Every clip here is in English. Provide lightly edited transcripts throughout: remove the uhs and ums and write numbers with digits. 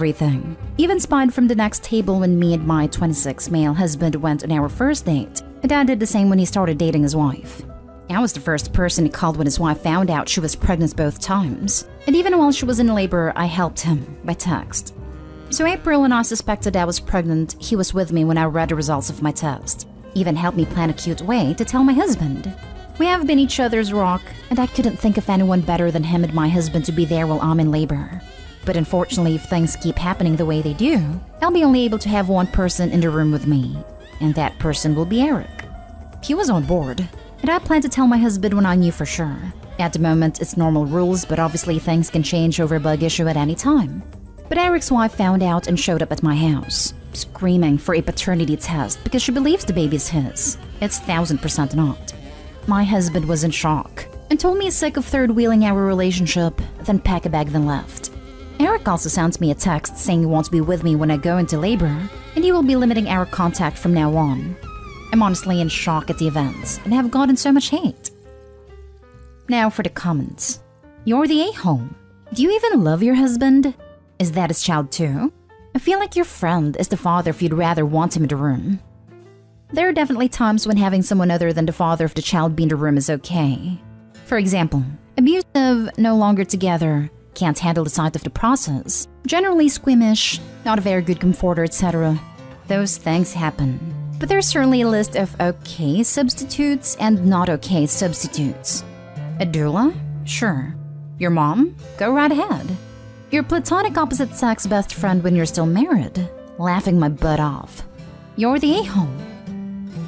everything. Even spied from the next table when me and my 26 male husband went on our first date, and Dad did the same when he started dating his wife. I was the first person he called when his wife found out she was pregnant both times, and even while she was in labor, I helped him by text. So April, when I suspected I was pregnant, he was with me when I read the results of my test. Even helped me plan a cute way to tell my husband. We have been each other's rock, and I couldn't think of anyone better than him and my husband to be there while I'm in labor. But unfortunately, if things keep happening the way they do, I'll be only able to have one person in the room with me, and that person will be Eric. He was on board, and I planned to tell my husband when I knew for sure. At the moment, it's normal rules, but obviously things can change over a bug issue at any time. But Eric's wife found out and showed up at my house, screaming for a paternity test because she believes the baby's his. It's 1000% not. My husband was in shock and told me he's sick of third-wheeling our relationship, then packed a bag then left. Eric also sent me a text saying he wants to be with me when I go into labor, and he will be limiting our contact from now on. I'm honestly in shock at the events and have gotten so much hate. Now for the comments. You're the a-hole. Do you even love your husband? Is that his child too? I feel like your friend is the father if you'd rather want him in the room. There are definitely times when having someone other than the father of the child be in the room is okay. For example, abusive, no longer together, can't handle the sight of the process, generally squeamish, not a very good comforter, etc. Those things happen. But there's certainly a list of okay substitutes and not okay substitutes. A doula? Sure. Your mom? Go right ahead. Your platonic opposite sex best friend when you're still married? Laughing my butt off. You're the a-hole.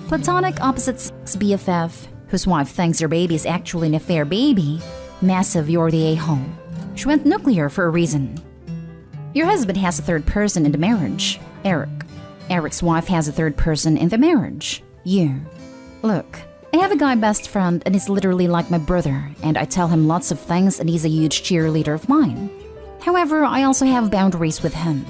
Platonic opposite sex BFF, whose wife thinks your baby is actually an affair baby? Massive, you're the a-hole. She went nuclear for a reason. Your husband has a third person in the marriage. Eric. Eric's wife has a third person in the marriage. You. Look, I have a guy best friend and he's literally like my brother, and I tell him lots of things and he's a huge cheerleader of mine. However, I also have boundaries with him.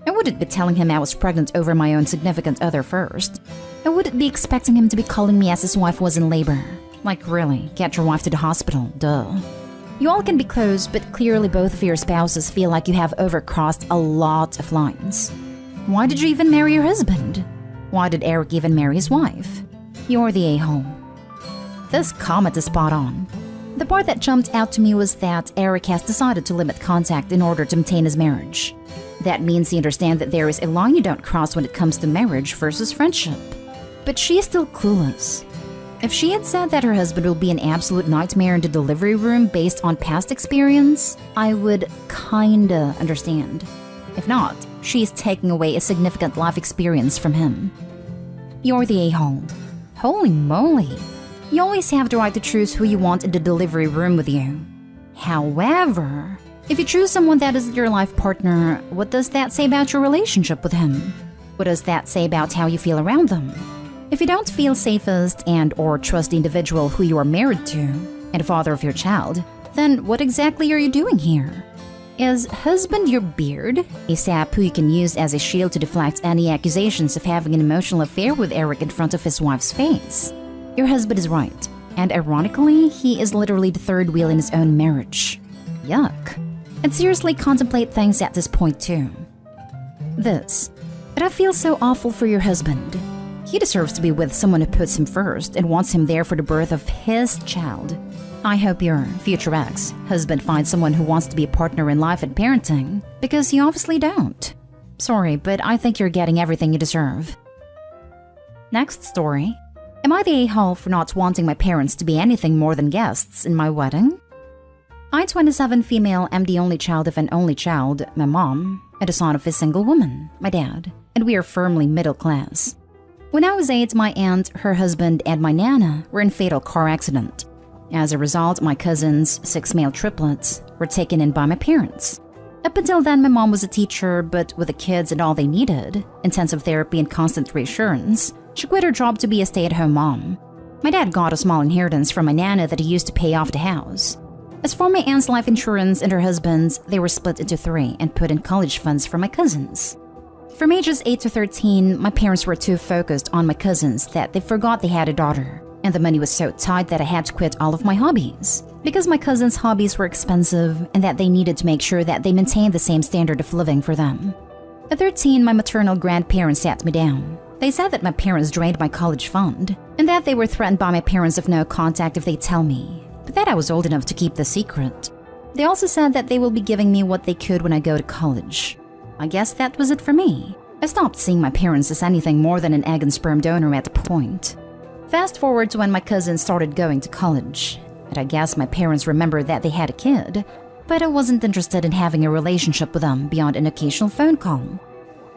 I wouldn't be telling him I was pregnant over my own significant other first. I wouldn't be expecting him to be calling me as his wife was in labor. Like really, get your wife to the hospital, duh. You all can be close, but clearly both of your spouses feel like you have overcrossed a lot of lines. Why did you even marry your husband? Why did Eric even marry his wife? You're the a-hole. This comment is spot on. The part that jumped out to me was that Eric has decided to limit contact in order to maintain his marriage. That means he understands that there is a line you don't cross when it comes to marriage versus friendship. But she is still clueless. If she had said that her husband will be an absolute nightmare in the delivery room based on past experience, I would kinda understand. If not, she is taking away a significant life experience from him. You're the a-hole. Holy moly. You always have the right to choose who you want in the delivery room with you. However, if you choose someone that is your life partner, what does that say about your relationship with him? What does that say about how you feel around them? If you don't feel safest and or trust the individual who you are married to, and the father of your child, then what exactly are you doing here? Is husband your beard? A sap who you can use as a shield to deflect any accusations of having an emotional affair with Eric in front of his wife's face? Your husband is right, and ironically, he is literally the third wheel in his own marriage. Yuck. And seriously contemplate things at this point too. But I feel so awful for your husband. He deserves to be with someone who puts him first and wants him there for the birth of his child. I hope your future ex-husband finds someone who wants to be a partner in life and parenting, because you obviously don't. Sorry, but I think you're getting everything you deserve. Next story. Am I the a-hole for not wanting my parents to be anything more than guests in my wedding? I, 27 female, am the only child of an only child, my mom, and the son of a single woman, my dad, and we are firmly middle class. When I was 8, my aunt, her husband, and my nana were in a fatal car accident. As a result, my cousins, 6 male triplets, were taken in by my parents. Up until then, my mom was a teacher, but with the kids and all they needed, intensive therapy and constant reassurance, she quit her job to be a stay-at-home mom. My dad got a small inheritance from my nana that he used to pay off the house. As for my aunt's life insurance and her husband's, they were split into 3 and put in college funds for my cousins. From ages 8 to 13, my parents were too focused on my cousins that they forgot they had a daughter, and the money was so tight that I had to quit all of my hobbies. because my cousin's hobbies were expensive and that they needed to make sure that they maintained the same standard of living for them. At 13, my maternal grandparents sat me down. They said that my parents drained my college fund and that they were threatened by my parents of no contact if they tell me, but that I was old enough to keep the secret. They also said that they will be giving me what they could when I go to college. I guess that was it for me. I stopped seeing my parents as anything more than an egg and sperm donor at the point. Fast forward to when my cousin started going to college, and I guess my parents remembered that they had a kid, but I wasn't interested in having a relationship with them beyond an occasional phone call.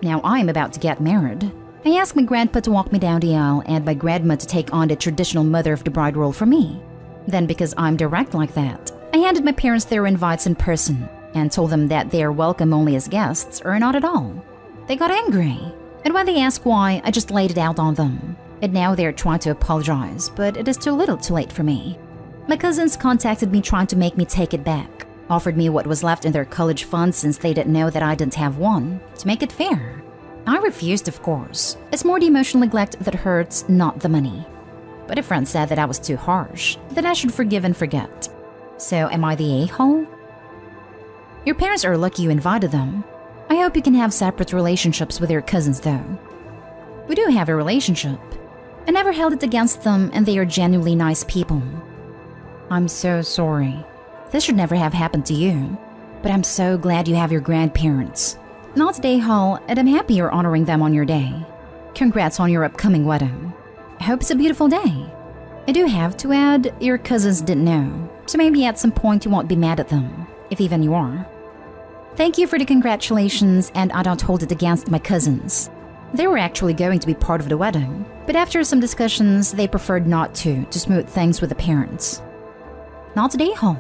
Now I am about to get married. I asked my grandpa to walk me down the aisle and my grandma to take on the traditional mother of the bride role for me. Then, because I'm direct like that, I handed my parents their invites in person and told them that they are welcome only as guests or not at all. They got angry, and when they asked why, I just laid it out on them. And now they are trying to apologize, but it is too little too late for me. My cousins contacted me trying to make me take it back, offered me what was left in their college fund since they didn't know that I didn't have one, to make it fair. I refused, of course. It's more the emotional neglect that hurts, not the money. But a friend said that I was too harsh, that I should forgive and forget. So am I the a-hole? Your parents are lucky you invited them. I hope you can have separate relationships with your cousins though. We do have a relationship. I never held it against them and they are genuinely nice people. I'm so sorry. This should never have happened to you. But I'm so glad you have your grandparents. Not today, Hall, and I'm happy you're honoring them on your day. Congrats on your upcoming wedding. I hope it's a beautiful day. I do have to add, your cousins didn't know, so maybe at some point you won't be mad at them, if even you are. Thank you for the congratulations, and I don't hold it against my cousins. They were actually going to be part of the wedding, but after some discussions, they preferred not to smooth things with the parents. Not today, Hall.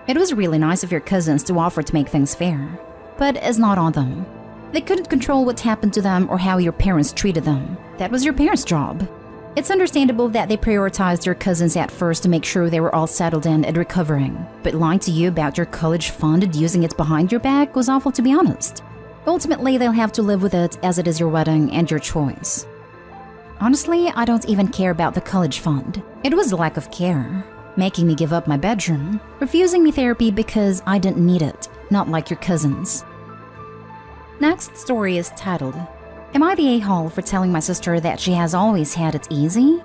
It was really nice of your cousins to offer to make things fair, but it's not on them. They couldn't control what happened to them or how your parents treated them. That was your parents' job. It's understandable that they prioritized your cousins at first to make sure they were all settled in and recovering, but lying to you about your college fund and using it behind your back was awful, to be honest. Ultimately, they'll have to live with it as it is your wedding and your choice. Honestly, I don't even care about the college fund. It was a lack of care, making me give up my bedroom, refusing me therapy because I didn't need it, not like your cousins. Next story is titled, Am I the a-hole for telling my sister that she has always had it easy?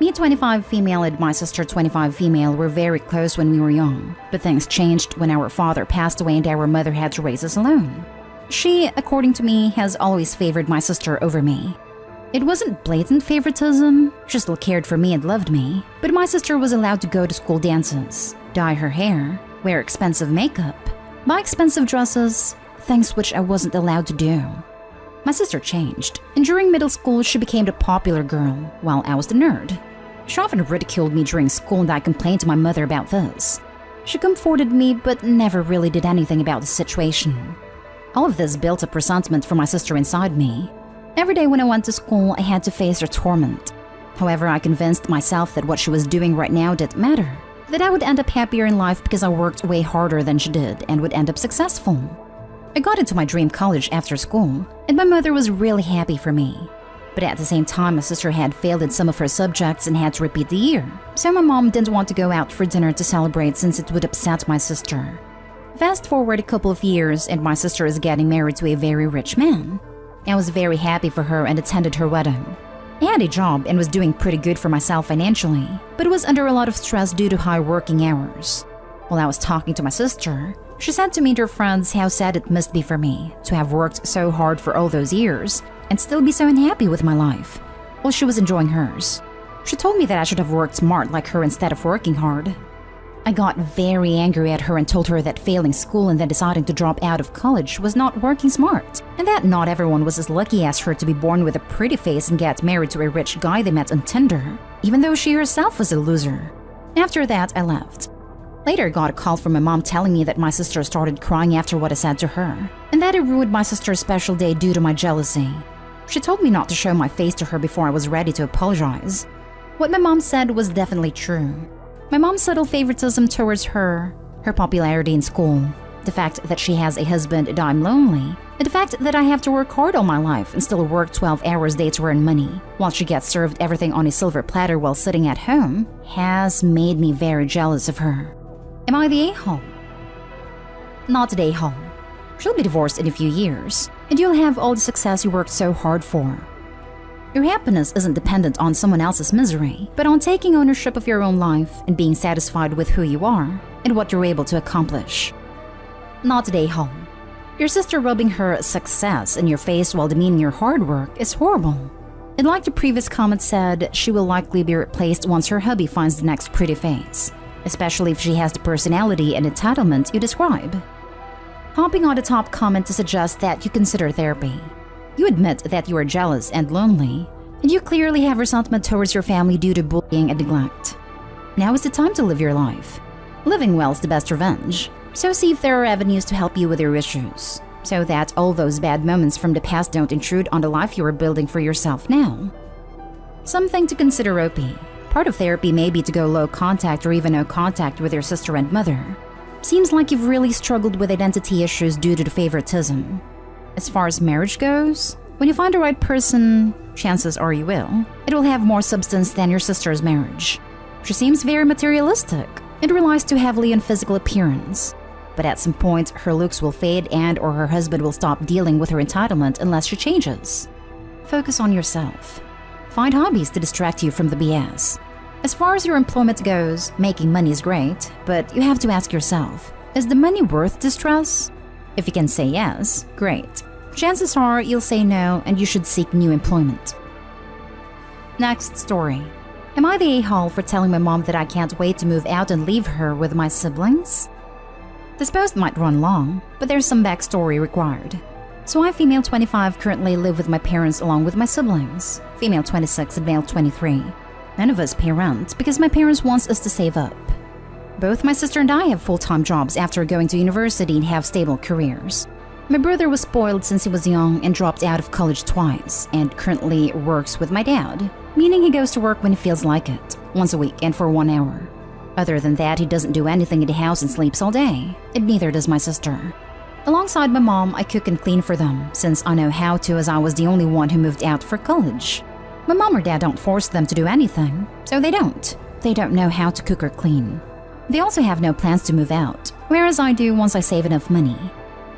Me, 25 female, and my sister, 25 female, were very close when we were young, but things changed when our father passed away and our mother had to raise us alone. She, according to me, has always favored my sister over me. It wasn't blatant favoritism, she still cared for me and loved me, but my sister was allowed to go to school dances, dye her hair, wear expensive makeup, buy expensive dresses, things which I wasn't allowed to do. My sister changed, and during middle school she became the popular girl, while I was the nerd. She often ridiculed me during school and I complained to my mother about this. She comforted me but never really did anything about the situation. All of this built up resentment for my sister inside me. Every day when I went to school, I had to face her torment. However, I convinced myself that what she was doing right now didn't matter, that I would end up happier in life because I worked way harder than she did and would end up successful. I got into my dream college after school, and my mother was really happy for me. But at the same time, my sister had failed in some of her subjects and had to repeat the year, so my mom didn't want to go out for dinner to celebrate since it would upset my sister. Fast forward a couple of years, and my sister is getting married to a very rich man. I was very happy for her and attended her wedding. I had a job and was doing pretty good for myself financially, but was under a lot of stress due to high working hours. While I was talking to my sister, she said to me and her friends how sad it must be for me to have worked so hard for all those years and still be so unhappy with my life, while she was enjoying hers. She told me that I should have worked smart like her instead of working hard. I got very angry at her and told her that failing school and then deciding to drop out of college was not working smart, and that not everyone was as lucky as her to be born with a pretty face and get married to a rich guy they met on Tinder, even though she herself was a loser. After that, I left. Later, I got a call from my mom telling me that my sister started crying after what I said to her, and that it ruined my sister's special day due to my jealousy. She told me not to show my face to her before I was ready to apologize. What my mom said was definitely true. My mom's subtle favoritism towards her popularity in school, the fact that she has a husband and I'm lonely, And the fact that I have to work hard all my life and still work 12 hours a day to earn money, while she gets served everything on a silver platter while sitting at home, has made me very jealous of her. Am I the a-hole? Not the a-hole. She'll be divorced in a few years, and you'll have all the success you worked so hard for. Your happiness isn't dependent on someone else's misery, but on taking ownership of your own life and being satisfied with who you are and what you're able to accomplish. Not the a-hole. Your sister rubbing her success in your face while demeaning your hard work is horrible. And like the previous comment said, she will likely be replaced once her hubby finds the next pretty face, especially if she has the personality and entitlement you describe. Hopping on the top comment to suggest that you consider therapy. You admit that you are jealous and lonely, and you clearly have resentment towards your family due to bullying and neglect. Now is the time to live your life. Living well is the best revenge. So see if there are avenues to help you with your issues, so that all those bad moments from the past don't intrude on the life you are building for yourself now. Something to consider, OP. Part of therapy may be to go low contact or even no contact with your sister and mother. Seems like you've really struggled with identity issues due to the favoritism. As far as marriage goes, when you find the right person, chances are you will, it will have more substance than your sister's marriage. She seems very materialistic and relies too heavily on physical appearance. But at some point, her looks will fade and or her husband will stop dealing with her entitlement unless she changes. Focus on yourself. Find hobbies to distract you from the BS. As far as your employment goes, making money is great, but you have to ask yourself, is the money worth the stress? If you can say yes, great. Chances are you'll say no and you should seek new employment. Next story. Am I the a-hole for telling my mom that I can't wait to move out and leave her with my siblings? This post might run long, but there's some backstory required. So I, female 25, currently live with my parents along with my siblings, female 26 and male 23. None of us pay rent because my parents want us to save up. Both my sister and I have full-time jobs after going to university and have stable careers. My brother was spoiled since he was young and dropped out of college twice and currently works with my dad, meaning he goes to work when he feels like it, once a week and for 1 hour. Other than that, he doesn't do anything in the house and sleeps all day, and neither does my sister. Alongside my mom, I cook and clean for them, since I know how to as I was the only one who moved out for college. My mom or dad don't force them to do anything, so they don't. They don't know how to cook or clean. They also have no plans to move out, whereas I do once I save enough money.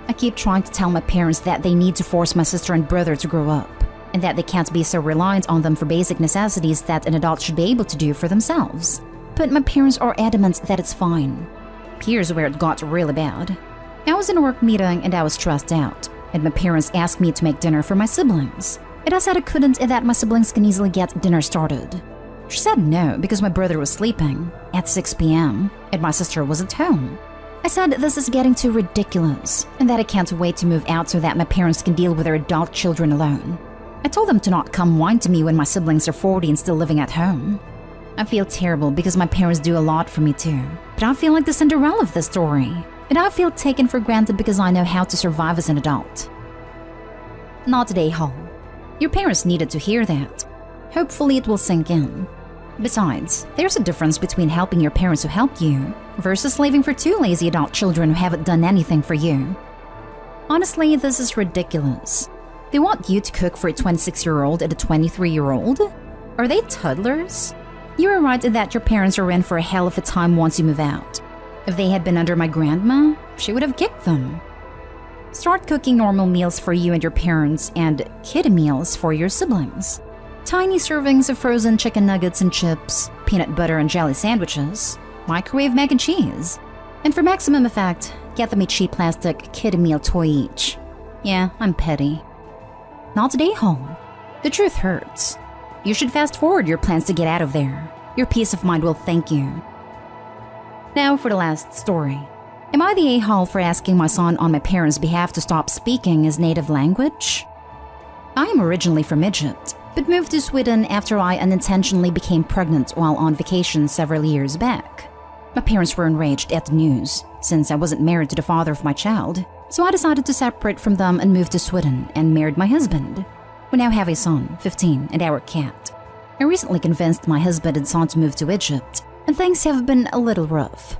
I keep trying to tell my parents that they need to force my sister and brother to grow up, and that they can't be so reliant on them for basic necessities that an adult should be able to do for themselves. But my parents are adamant that it's fine. Here's where it got really bad. I was in a work meeting and I was stressed out, and my parents asked me to make dinner for my siblings. And I said I couldn't and that my siblings can easily get dinner started. She said no because my brother was sleeping at 6 p.m. and my sister was at home. I said this is getting too ridiculous and that I can't wait to move out so that my parents can deal with their adult children alone. I told them to not come whine to me when my siblings are 40 and still living at home. I feel terrible because my parents do a lot for me too, but I feel like the Cinderella of this story, and I feel taken for granted because I know how to survive as an adult. Not today, Hall. Your parents needed to hear that. Hopefully it will sink in. Besides, there's a difference between helping your parents who helped you versus leaving for two lazy adult children who haven't done anything for you. Honestly, this is ridiculous. They want you to cook for a 26-year-old and a 23-year-old? Are they toddlers? You are right that your parents are in for a hell of a time once you move out. If they had been under my grandma, she would have kicked them. Start cooking normal meals for you and your parents and kid meals for your siblings. Tiny servings of frozen chicken nuggets and chips, peanut butter and jelly sandwiches, microwave mac and cheese. And for maximum effect, get them a cheap plastic kid meal toy each. Yeah, I'm petty. Not today, home. The truth hurts. You should fast forward your plans to get out of there. Your peace of mind will thank you. Now for the last story. Am I the a-hole for asking my son on my parents' behalf to stop speaking his native language? I am originally from Egypt, but moved to Sweden after I unintentionally became pregnant while on vacation several years back. My parents were enraged at the news, since I wasn't married to the father of my child, so I decided to separate from them and move to Sweden and married my husband. We now have a son, 15, and our cat. I recently convinced my husband and son to move to Egypt, and things have been a little rough.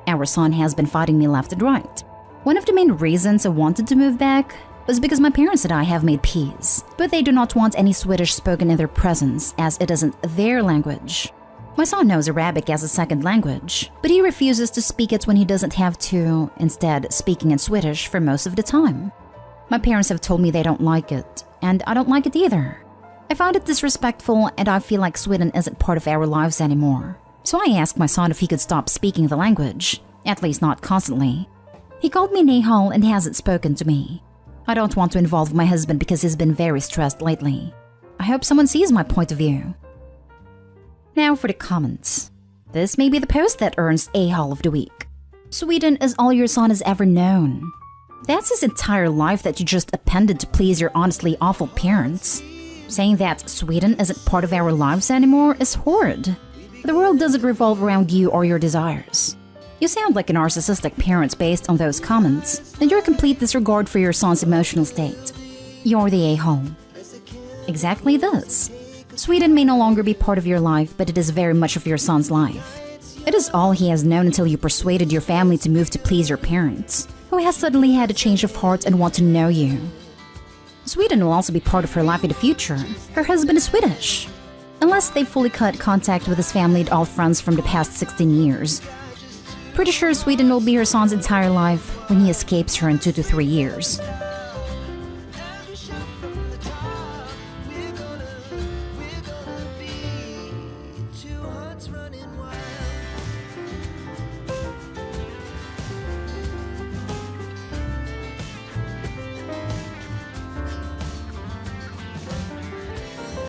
Our son has been fighting me left and right. One of the main reasons I wanted to move back was because my parents and I have made peace, but they do not want any Swedish spoken in their presence as it isn't their language. My son knows Arabic as a second language, but he refuses to speak it when he doesn't have to, instead speaking in Swedish for most of the time. My parents have told me they don't like it, and I don't like it either. I find it disrespectful and I feel like Sweden isn't part of our lives anymore. So I asked my son if he could stop speaking the language, at least not constantly. He called me Nahal and hasn't spoken to me. I don't want to involve my husband because he's been very stressed lately. I hope someone sees my point of view. Now for the comments. This may be the post that earns A-Hall of the Week. Sweden is all your son has ever known. That's his entire life that you just appended to please your honestly awful parents. Saying that Sweden isn't part of our lives anymore is horrid. The world doesn't revolve around you or your desires. You sound like a narcissistic parent based on those comments, and your complete disregard for your son's emotional state. You're the a-hole. Exactly this. Sweden may no longer be part of your life, but it is very much of your son's life. It is all he has known until you persuaded your family to move to please your parents, who has suddenly had a change of heart and want to know you. Sweden will also be part of her life in the future. Her husband is Swedish. Unless they fully cut contact with his family and all friends from the past 16 years. Pretty sure Sweden will be her son's entire life when he escapes her in 2 to 3 years.